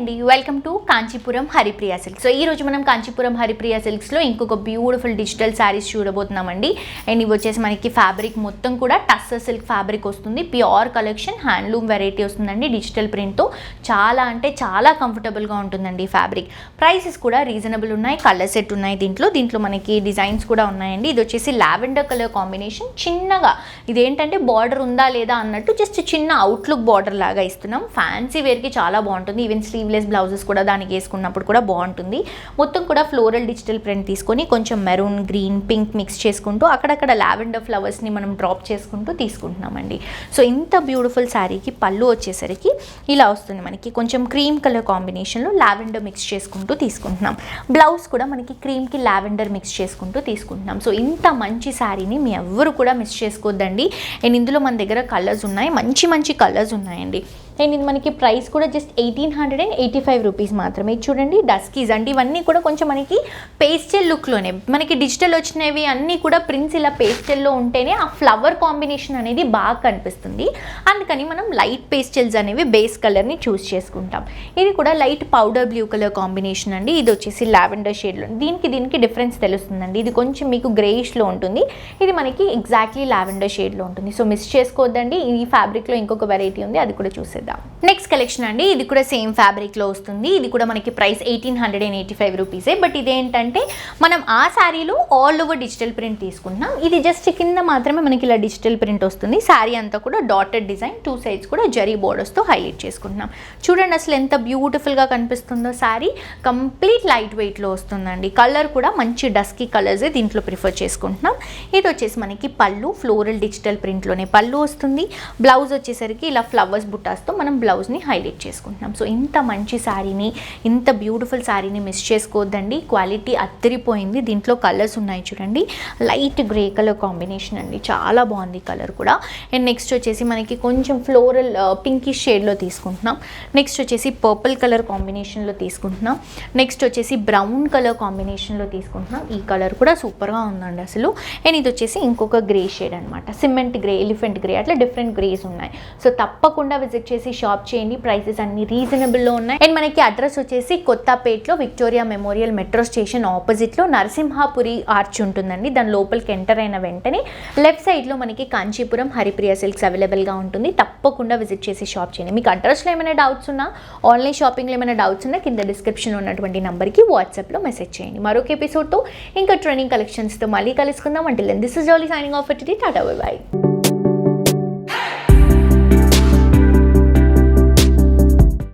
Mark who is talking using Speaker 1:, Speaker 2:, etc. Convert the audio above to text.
Speaker 1: అండి, welcome to Kanchipuram Haripriya silks. So ఈరోజు మనం కాంచీపురం హరిప్రియ సిల్క్స్లో ఇంకొక బ్యూటిఫుల్ డిజిటల్ శారీస్ చూడబోతున్నామండి. అండ్ ఇవి వచ్చేసి మనకి ఫ్యాబ్రిక్ మొత్తం కూడా టస్సర్ సిల్క్ ఫ్యాబ్రిక్ వస్తుంది. ప్యూర్ కలెక్షన్, హ్యాండ్లూమ్ వెరైటీ వస్తుందండి డిజిటల్ ప్రింట్తో. చాలా అంటే చాలా కంఫర్టబుల్గా ఉంటుందండి ఈ ఫ్యాబ్రిక్. ప్రైసెస్ కూడా రీజనబుల్ ఉన్నాయి. కలర్ సెట్ ఉన్నాయి దీంట్లో మనకి డిజైన్స్ కూడా ఉన్నాయండి. ఇది వచ్చేసి లావెండర్ కలర్ కాంబినేషన్. చిన్నగా ఇదేంటంటే బార్డర్ ఉందా లేదా అన్నట్టు జస్ట్ చిన్న అవుట్లుక్ బార్డర్ లాగా ఇస్తున్నాం. ఫ్యాన్సీ వేర్కి చాలా బాగుంటుంది. ఈవెన్ స్లీవ్లెస్ బ్లౌజెస్ కూడా దానికి వేసుకున్నప్పుడు కూడా బాగుంటుంది. మొత్తం కూడా ఫ్లోరల్ డిజిటల్ ప్రింట్ తీసుకొని కొంచెం మెరూన్, గ్రీన్, పింక్ మిక్స్ చేసుకుంటూ అక్కడక్కడ లావెండర్ ఫ్లవర్స్ని మనం డ్రాప్ చేసుకుంటూ తీసుకుంటున్నామండి. సో ఇంత బ్యూటిఫుల్ శారీకి పళ్ళు వచ్చేసరికి ఇలా వస్తుంది. మనకి కొంచెం క్రీమ్ కలర్ కాంబినేషన్లో లావెండర్ మిక్స్ చేసుకుంటూ తీసుకుంటున్నాం. బ్లౌజ్ కూడా మనకి క్రీమ్కి లావెండర్ మిక్స్ చేసుకుంటూ తీసుకుంటున్నాం. సో ఇంత మంచి శారీని మీ ఎవ్వరు కూడా మిస్ చేసుకోవద్దండి. అండ్ ఇందులో మన దగ్గర కలర్స్ ఉన్నాయి, మంచి కలర్స్ ఉన్నాయండి. అండ్ ఇది మనకి ప్రైస్ కూడా జస్ట్ 1885 రూపీస్ మాత్రమే. చూడండి డస్కీస్ అంటే ఇవన్నీ కూడా కొంచెం మనకి పేస్టల్ లుక్లోనే, మనకి డిజిటల్ వచ్చినవి అన్నీ కూడా ప్రింట్స్ ఇలా పేస్టల్లో ఉంటేనే ఆ ఫ్లవర్ కాంబినేషన్ అనేది బాగా కనిపిస్తుంది. అందుకని మనం లైట్ పేస్టల్స్ అనేవి బేస్ కలర్ని చూస్ చేసుకుంటాం. ఇది కూడా light powder blue colour combination అండి. ఇది వచ్చేసి లావెండర్ షేడ్లో. దీనికి డిఫరెన్స్ తెలుస్తుందండి. ఇది కొంచెం మీకు గ్రేయిష్లో ఉంటుంది, ఇది మనకి ఎగ్జాక్ట్లీ లావెండర్ షేడ్లో ఉంటుంది. సో మిస్ చేసుకోవద్దండి. ఈ ఫ్యాబ్రిక్లో ఇంకొక వెరైటీ ఉంది, అది కూడా చూసేద్దాం. నెక్స్ట్ కలెక్షన్ అండి. ఇది కూడా సేమ్ ఫ్యాబ్రిక్లో వస్తుంది. ఇది కూడా మనకి ప్రైస్ 1885 రూపీసే. బట్ ఇదేంటంటే మనం ఆ శారీలో ఆల్ ఓవర్ డిజిటల్ ప్రింట్ తీసుకుంటున్నాం. ఇది జస్ట్ కింద మాత్రమే మనకి ఇలా డిజిటల్ ప్రింట్ వస్తుంది. శారీ అంతా కూడా డాటెడ్ డిజైన్, 2 సైడ్స్ కూడా జరీ బోర్డర్స్తో హైలైట్ చేసుకుంటున్నాం. చూడండి అసలు ఎంత బ్యూటిఫుల్గా కనిపిస్తుందో శారీ. కంప్లీట్ లైట్ వెయిట్లో వస్తుందండి. కలర్ కూడా మంచి డస్కీ కలర్సే దీంట్లో ప్రిఫర్ చేసుకుంటున్నాం. ఇది వచ్చేసి మనకి పళ్ళు ఫ్లోరల్ డిజిటల్ ప్రింట్లోనే పళ్ళు వస్తుంది. బ్లౌజ్ వచ్చేసరికి ఇలా ఫ్లవర్స్ బుట్టాస్తో మనం బ్లౌజ్ని హైలైట్ చేసుకుంటున్నాం. సో ఇంత మంచి శారీని, ఇంత బ్యూటిఫుల్ శారీని మిస్ చేసుకోవద్దండి. క్వాలిటీ అద్దరిపోయింది. దీంట్లో కలర్స్ ఉన్నాయి చూడండి. లైట్ గ్రే కలర్ కాంబినేషన్ అండి, చాలా బాగుంది కలర్ కూడా. అండ్ నెక్స్ట్ వచ్చేసి మనకి కొంచెం ఫ్లోరల్ పింకిష్ షేడ్లో తీసుకుంటున్నాం. నెక్స్ట్ వచ్చేసి పర్పుల్ కలర్ కాంబినేషన్లో తీసుకుంటున్నాం. నెక్స్ట్ వచ్చేసి బ్రౌన్ కలర్ కాంబినేషన్లో తీసుకుంటున్నాం. ఈ కలర్ కూడా సూపర్గా ఉందండి అసలు. అండ్ ఇది వచ్చేసి ఇంకొక గ్రే షేడ్ అనమాట, సిమెంట్ గ్రే, ఎలిఫెంట్ గ్రే, అట్లా డిఫరెంట్ గ్రేస్ ఉన్నాయి. సో తప్పకుండా విజిట్ చేసి షాప్ చేయండి. ప్రైసెస్ అన్ని రీజనబుల్లో ఉన్నాయి. అండ్ మనకి అడ్రస్ వచ్చేసి కొత్తపేటలో విక్టోరియా మెమోరియల్ మెట్రో స్టేషన్ ఆపోజిట్లో నరసింహాపురి ఆర్చ్ ఉంటుందండి. దాని లోపలికి ఎంటర్ అయిన వెంటనే లెఫ్ట్ సైడ్లో మనకి కాంచీపురం హరిప్రియ సిల్క్స్ అవైలబుల్గా ఉంటుంది. తప్పకుండా విజిట్ చేసి షాప్ చేయండి. మీకు అడ్రస్లో ఏమైనా డౌట్స్ ఉన్నా, ఆన్లైన్ షాపింగ్లో ఏమైనా డౌట్స్ ఉన్నా కింద డిస్క్రిప్షన్లో ఉన్నటువంటి నెంబర్కి వాట్సాప్లో మెసేజ్ చేయండి. మరొక ఎపిసోడ్తో ఇంకా ట్రెండింగ్ కలెక్షన్స్తో మళ్ళీ కలుసుకుందాం. Until then this is Jolly signing off for today. Tata bye by.